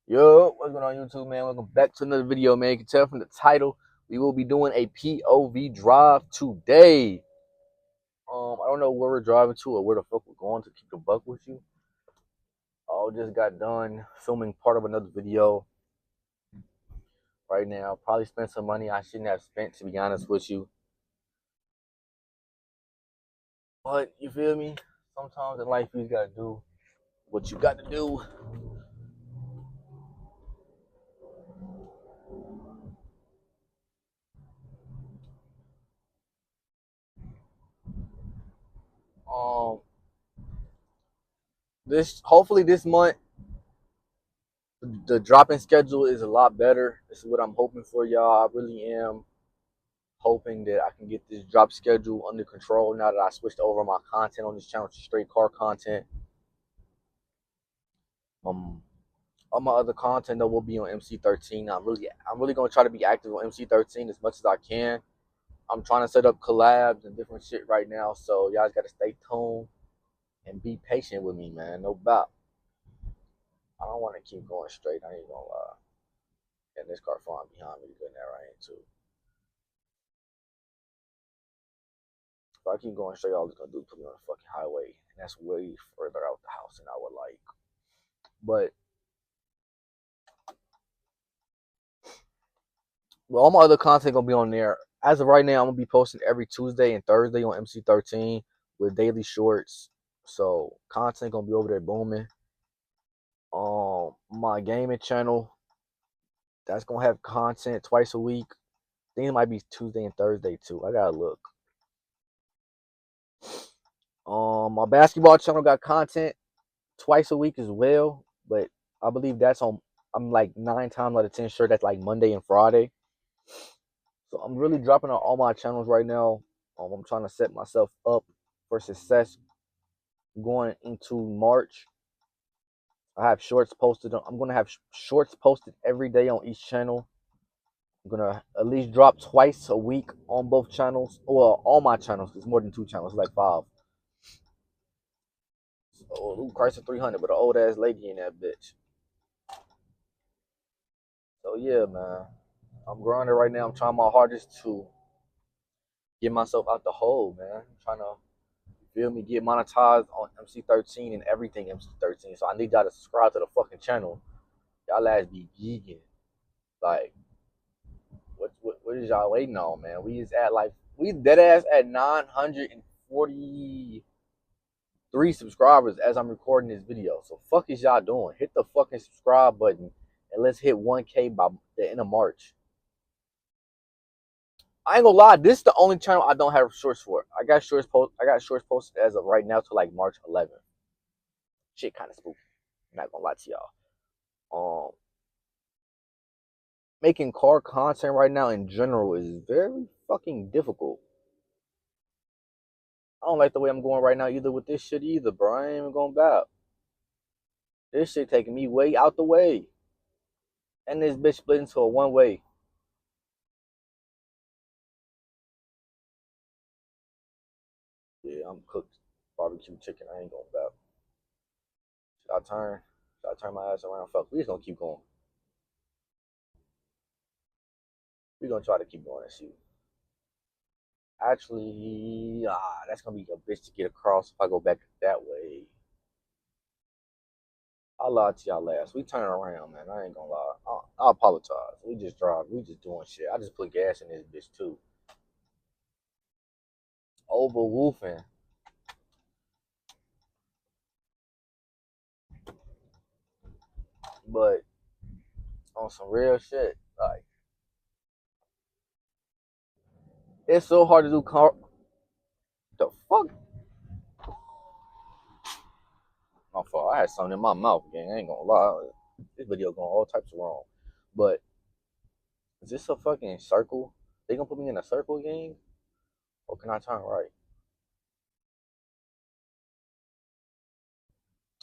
Yo, what's going on YouTube, man? Welcome back to another video, man. You can tell from the title, we will be doing a POV drive today. I don't know where we're driving to or where the fuck we're going to keep the buck with you. I just got done filming part of another video right now. Probably spent some money I shouldn't have spent, to be honest with you. But you feel me? Sometimes in life you just gotta do what you got to do. Um, this hopefully this month the dropping schedule is a lot better. This is what I'm hoping for, y'all. I really am hoping that I can get this drop schedule under control now that I switched over my content on this channel to straight car content. All my other content though will be on MC13. I'm really gonna try to be active on MC13 as much as I can. I'm trying to set up collabs and different shit right now, so y'all gotta stay tuned and be patient with me, man. No doubt. I don't want to keep going straight. I ain't gonna lie. And this car falling behind me, good in that right too. If I keep going straight, all it's gonna do is put me on the fucking highway, and that's way further out the house than I would like. But all my other content gonna be on there. As of right now, I'm gonna be posting every Tuesday and Thursday on MC13 with daily shorts. So content gonna be over there booming. My gaming channel, that's gonna have content twice a week. I think it might be Tuesday and Thursday too. I gotta look. My basketball channel got content twice a week as well, but I believe that's on. I'm like 9 times out of 10 sure that's like Monday and Friday. So I'm really dropping on all my channels right now. I'm trying to set myself up for success going into March. I have shorts posted. I'm gonna have shorts posted every day on each channel. I'm gonna at least drop twice a week on both channels. Well, all my channels. It's more than 2 channels, like 5. So, Chrysler 300, but an old ass lady in that bitch. So yeah, man, I'm grinding right now. I'm trying my hardest to get myself out the hole, man. I'm trying to feel me get monetized on MC13 and everything MC13. So I need y'all to subscribe to the fucking channel. Y'all ass be geeking. Like, what is y'all waiting on, man? We is at like we dead ass at 943 subscribers as I'm recording this video. So fuck is y'all doing? Hit the fucking subscribe button and let's hit 1K by the end of March. I ain't gonna lie, this is the only channel I don't have shorts for. I got shorts posted as of right now to like March 11th. Shit kind of spooky. I'm not gonna lie to y'all. Making car content right now in general is very fucking difficult. I don't like the way I'm going right now either with this shit either, bro. I ain't even going back. This shit taking me way out the way. And this bitch split into a one way. Yeah, I'm cooked barbecue chicken. I ain't going back. Should I turn my ass around? Fuck, we just gonna keep going. We gonna try to keep going and see. Actually, that's gonna be a bitch to get across if I go back that way. I lied to y'all last. We turn around, man. I ain't gonna lie. I apologize. We just drive. We just doing shit. I just put gas in this bitch too. Overwoofing. But on some real shit, like it's so hard to do car. The fuck? My fault. I had something in my mouth again. I ain't gonna lie. This video going all types of wrong. But is this a fucking circle? They gonna put me in a circle game? Or can I turn right?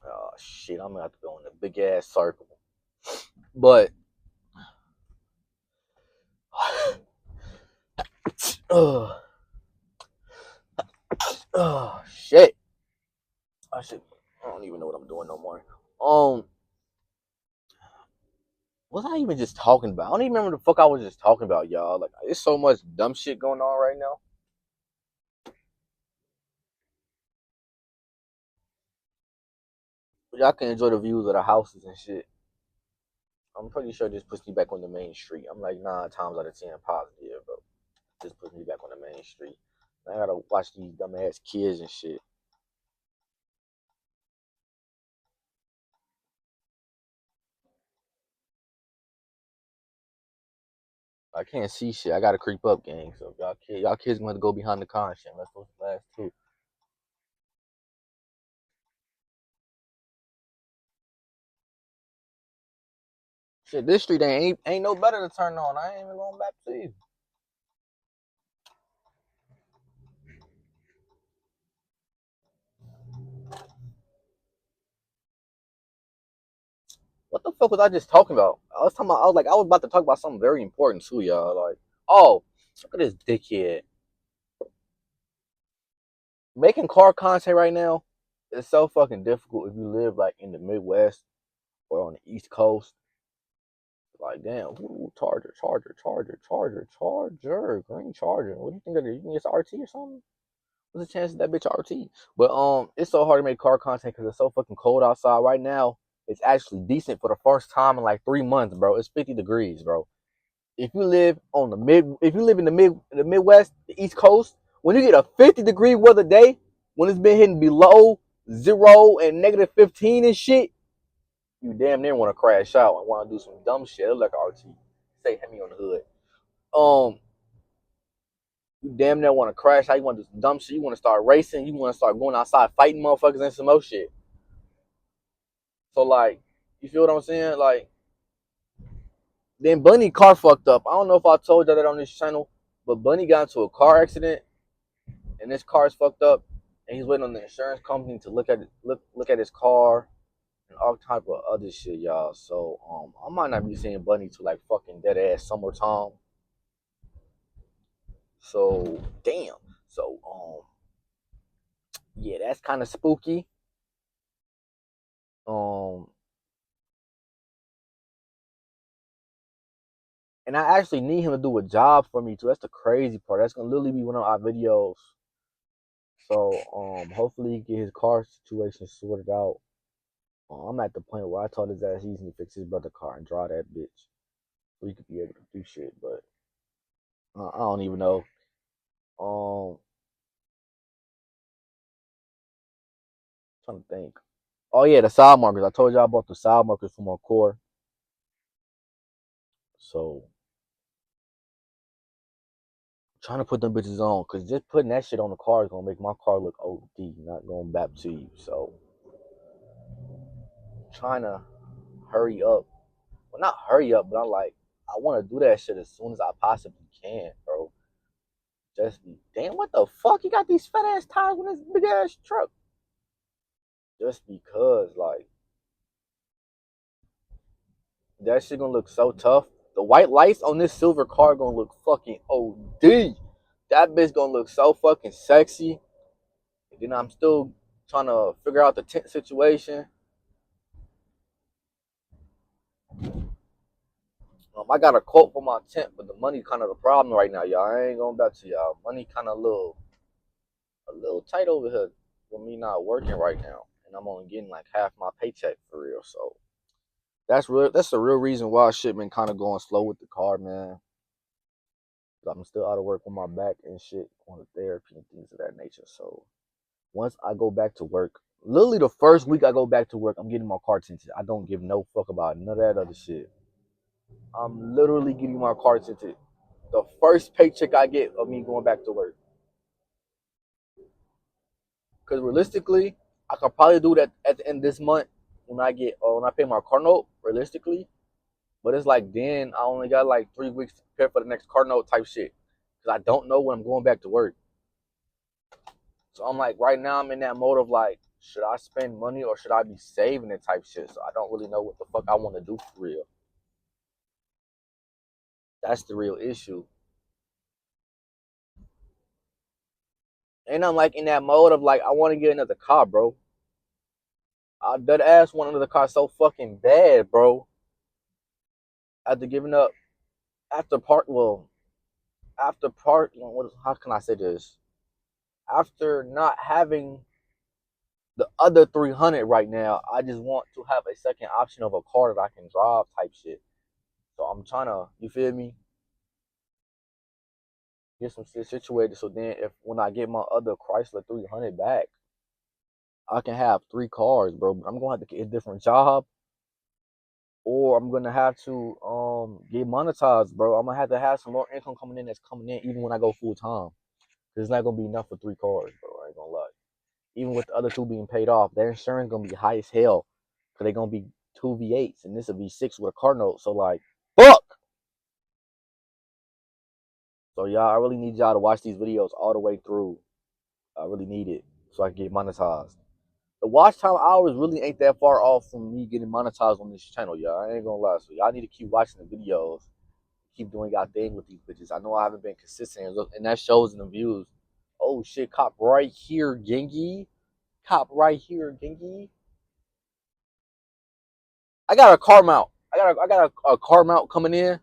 Oh shit, I'm gonna have to go in a big ass circle. But oh shit. I don't even know what I'm doing no more. Um What was I even just talking about? I don't even remember the fuck I was just talking about, y'all. Like, there's so much dumb shit going on right now. But y'all can enjoy the views of the houses and shit. I'm pretty sure this puts me back on the main street. I'm like 9 times out of 10 positive, bro. This puts me back on the main street. I gotta watch these dumbass kids and shit. I can't see shit. I gotta creep up, gang. So y'all kids gonna have to go behind the con shit. That's those last two. Shit, this street ain't no better to turn on. I ain't even going back to you. What the fuck was I just talking about? I was about to talk about something very important too, y'all. Like, oh, look at this dickhead. Making car content right now is so fucking difficult if you live like in the Midwest or on the East Coast. Like, damn, charger, green charger. What do you think of it? You think it's RT or something? What's the chance that bitch RT? But it's so hard to make car content because it's so fucking cold outside right now. It's actually decent for the first time in like 3 months, bro. It's 50 degrees, bro. If you live in the Midwest, the East Coast, when you get a 50-degree weather day, when it's been hitting below zero and negative 15 and shit, you damn near want to crash out and want to do some dumb shit. Like RT, say hit me on the hood. Um, you damn near want to crash out. You want to do some dumb shit. You want to start racing. You want to start going outside fighting motherfuckers and some more shit. So like, you feel what I'm saying? Like, then Bunny car fucked up. I don't know if I told you that on this channel, but Bunny got into a car accident and this car is fucked up, and he's waiting on the insurance company to look at his car and all type of other shit, y'all. So I might not be seeing Bunny till like fucking dead ass summertime. So damn. So yeah, that's kind of spooky. Um, and I actually need him to do a job for me too. That's the crazy part. That's gonna literally be one of our videos. So hopefully he get his car situation sorted out. I'm at the point where I told his ass he needs to fix his brother car and draw that bitch so he could be able to do shit. But I don't even know. Um, trying to think. Oh yeah, the side markers. I told y'all about the side markers for my core. So trying to put them bitches on, cause just putting that shit on the car is gonna make my car look OD, not going back to you. So trying to hurry up. Well, not hurry up, but I'm like, I want to do that shit as soon as I possibly can, bro. Just be damn. What the fuck? You got these fat ass tires with this big ass truck? Just because, like, that shit gonna look so tough. The white lights on this silver car gonna look fucking OD. That bitch gonna look so fucking sexy. And then I'm still trying to figure out the tent situation. I got a quote for my tent, but the money kind of the problem right now, y'all. I ain't going back to y'all. Money kind of a little tight over here with me not working right now, and I'm only getting like half my paycheck for real. So that's real. That's the real reason why shit been kind of going slow with the car, man. I'm still out of work on my back and shit on the therapy and things of that nature. So once I go back to work, literally the first week I go back to work, I'm getting my car tinted. I don't give no fuck about none of that other shit. I'm literally getting my car tinted. The first paycheck I get of me going back to work. Because realistically, I could probably do that at the end of this month when I pay my car note. Realistically, but it's like then I only got like 3 weeks to prepare for the next car note type shit. Because I don't know when I'm going back to work. So I'm like, right now I'm in that mode of like, should I spend money or should I be saving it type shit? So I don't really know what the fuck I want to do for real. That's the real issue. And I'm like in that mode of like, I want to get another car, bro. I dead ass want another car so fucking bad, bro. after giving up, after part, well, after part, how can I say this? After not having the other 300 right now, I just want to have a second option of a car that I can drive type shit. So I'm trying to, you feel me? Get some shit situated so then if when I get my other Chrysler 300 back, I can have 3 cars, bro. But I'm gonna have to get a different job, or I'm gonna have to get monetized, bro. I'm gonna have to have some more income coming in that's coming in even when I go full time. Cause it's not gonna be enough for 3 cars, bro. I ain't gonna lie. Even with the other 2 being paid off, their insurance gonna be high as hell. Cause they gonna be 2 V8s and this will be 6 with a car note. So like, fuck. So y'all, I really need y'all to watch these videos all the way through. I really need it so I can get monetized. The watch time hours really ain't that far off from me getting monetized on this channel, y'all. I ain't gonna lie. So y'all need to keep watching the videos, keep doing y'all thing with these bitches. I know I haven't been consistent, and that shows in the views. Oh shit, cop right here, Gengi. Cop right here, Gengi. I got a car mount. I got a car mount coming in.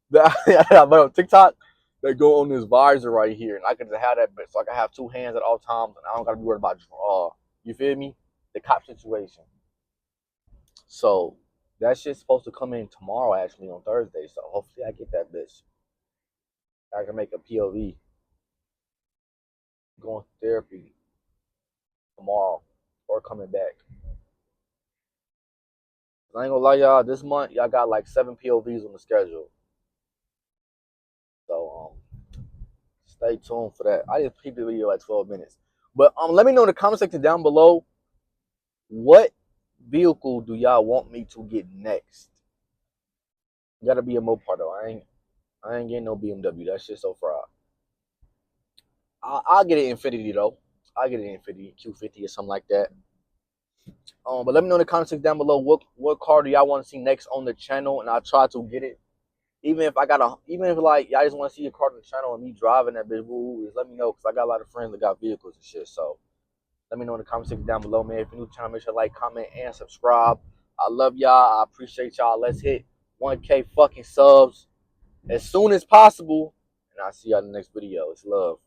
But on TikTok, they go on this visor right here, and I can just have that bitch, so I can have 2 hands at all times, and I don't gotta be worried about you feel me? The cop situation. So that shit's supposed to come in tomorrow, actually on Thursday. So hopefully I get that bitch. I can make a POV going to therapy tomorrow or coming back. I ain't gonna lie, y'all. This month, y'all got like 7 POVs on the schedule. So stay tuned for that. I just keep the video at 12 minutes. But let me know in the comment section down below, what vehicle do y'all want me to get next? Gotta be a Mopar though. I ain't getting no BMW. That shit's so fried. I'll get an Infinity though. I'll get an Infinity Q50 or something like that. But let me know in the comments down below what car do y'all want to see next on the channel, and I'll try to get it. Even if like y'all just want to see a car on the channel and me driving that bitch, let me know, because I got a lot of friends that got vehicles and shit. So let me know in the comment section down below, man. If you're new to the channel, make sure to like, comment, and subscribe. I love y'all. I appreciate y'all. Let's hit 1K fucking subs as soon as possible, and I'll see y'all in the next video. It's love.